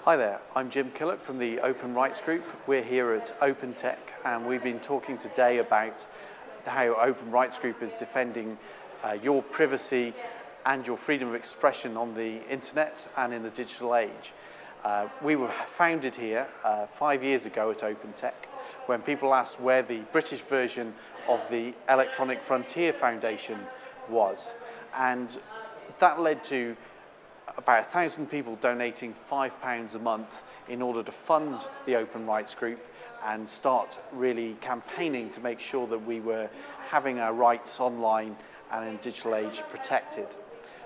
Hi there, I'm Jim Killett from the Openrightsgroup. We're here at OpenTech and we've been talking today about how Openrightsgroup is defending your privacy and your freedom of expression on the internet and in the digital age. We were founded here 5 years ago at OpenTech when people asked where the British version of the Electronic Frontier Foundation was, and that led to about 1,000 people donating £5 a month in order to fund the Openrightsgroup and start really campaigning to make sure that we were having our rights online and in digital age protected.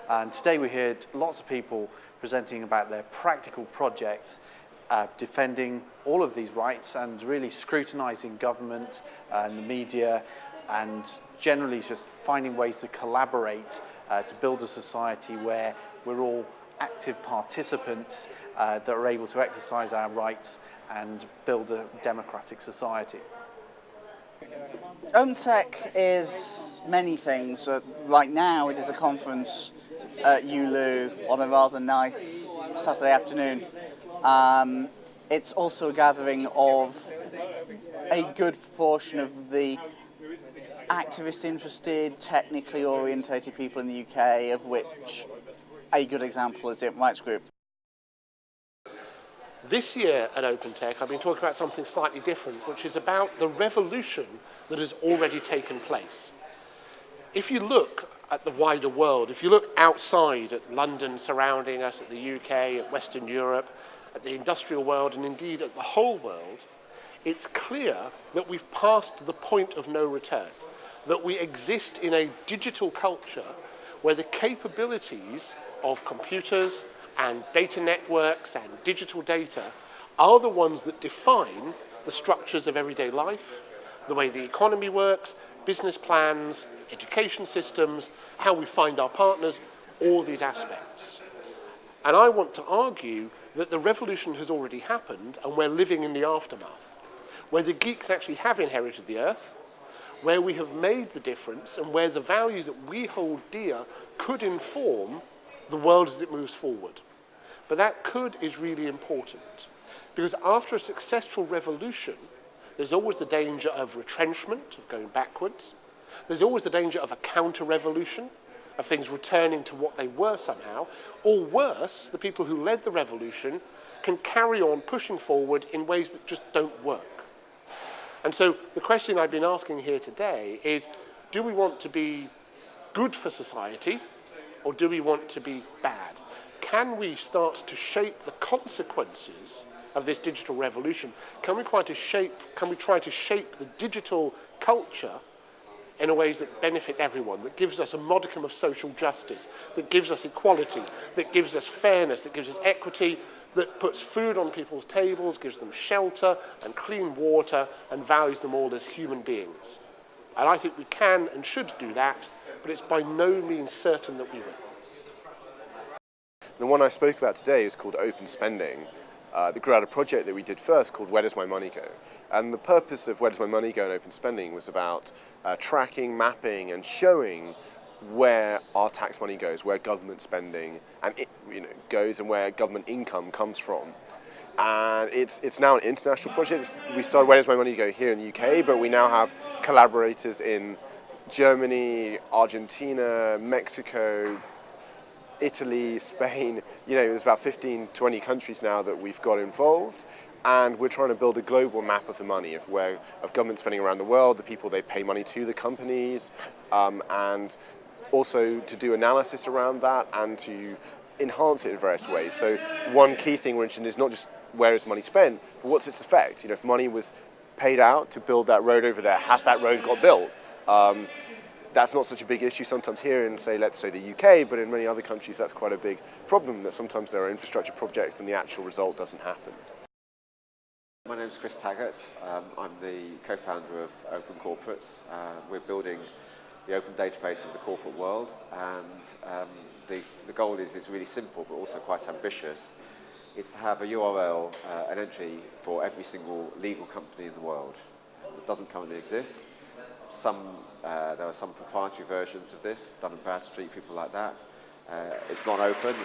And today we heard lots of people presenting about their practical projects defending all of these rights and really scrutinising government and the media and generally just finding ways to collaborate to build a society where we're all active participants that are able to exercise our rights and build a democratic society. OpenTech is many things. Right now it is a conference at ULU on a rather nice Saturday afternoon. It's also a gathering of a good proportion of the activist interested, technically orientated people in the UK, of which a good example is the Openrightsgroup. This year at OpenTech, I've been talking about something slightly different, which is about the revolution that has already taken place. If you look at the wider world, if you look outside at London surrounding us, at the UK, at Western Europe, at the industrial world, and indeed at the whole world, it's clear that we've passed the point of no return, that we exist in a digital culture where the capabilities of computers and data networks and digital data are the ones that define the structures of everyday life, the way the economy works, business plans, education systems, how we find our partners, all these aspects. And I want to argue that the revolution has already happened and we're living in the aftermath, where the geeks actually have inherited the earth, where we have made the difference and where the values that we hold dear could inform the world as it moves forward. But that could is really important, because after a successful revolution, there's always the danger of retrenchment, of going backwards. There's always the danger of a counter-revolution, of things returning to what they were somehow, or worse, the people who led the revolution can carry on pushing forward in ways that just don't work. And so the question I've been asking here today is, do we want to be good for society, or do we want to be bad? Can we start to shape the consequences of this digital revolution? Can we try to shape the digital culture in a ways that benefit everyone, that gives us a modicum of social justice, that gives us equality, that gives us fairness, that gives us equity, that puts food on people's tables, gives them shelter and clean water, and values them all as human beings? And I think we can and should do that, but it's by no means certain that we will. The one I spoke about today is called Open Spending. That grew out of a project that we did first called Where Does My Money Go? And the purpose of Where Does My Money Go and Open Spending was about tracking, mapping and showing where our tax money goes, where government spending and goes and where government income comes from. And it's now an international project. We started Where Does My Money Go here in the UK, but we now have collaborators in Germany, Argentina, Mexico, Italy, Spain. There's about 15, 20 countries now that we've got involved, and we're trying to build a global map of the money of government spending around the world, the people they pay money to, the companies, and also to do analysis around that and to enhance it in various ways. So one key thing we're interested in is not just where is money spent, but what's its effect. If money was paid out to build that road over there, has that road got built? That's not such a big issue sometimes here in, let's say the UK, but in many other countries that's quite a big problem, that sometimes there are infrastructure projects and the actual result doesn't happen. My name is Chris Taggart. I'm the co-founder of Open Corporates. We're building the open database of the corporate world, and the goal is really simple but also quite ambitious. It's to have a URL, an entry for every single legal company in the world. That doesn't currently exist. There are some proprietary versions of this, Dun & Bradstreet, people like that. It's not open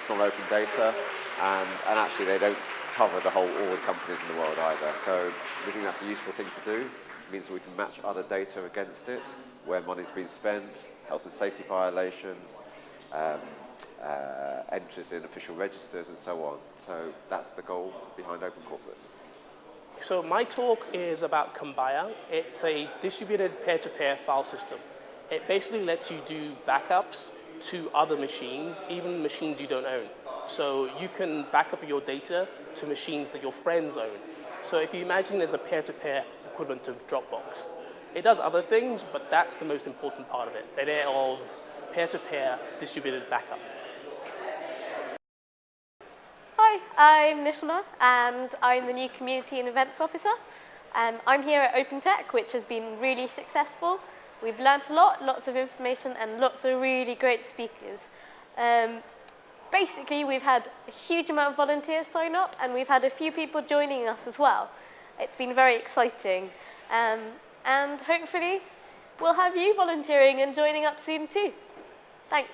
data, and actually they don't cover all the companies in the world either. So we think that's a useful thing to do. It means we can match other data against it, where money's been spent, health and safety violations, entries in official registers and so on. So that's the goal behind Open Corporates. So my talk is about Kumbaya. It's a distributed peer-to-peer file system. It basically lets you do backups to other machines, even machines you don't own. So you can back up your data to machines that your friends own. So if you imagine there's a peer-to-peer equivalent to Dropbox. It does other things, but that's the most important part of it, the idea of peer-to-peer distributed backup. Hi, I'm Nishana, and I'm the new Community and Events Officer. I'm here at OpenTech, which has been really successful. We've learnt a lot, lots of information, and lots of really great speakers. Basically, we've had a huge amount of volunteers sign up, and we've had a few people joining us as well. It's been very exciting. And hopefully, we'll have you volunteering and joining up soon too. Thanks.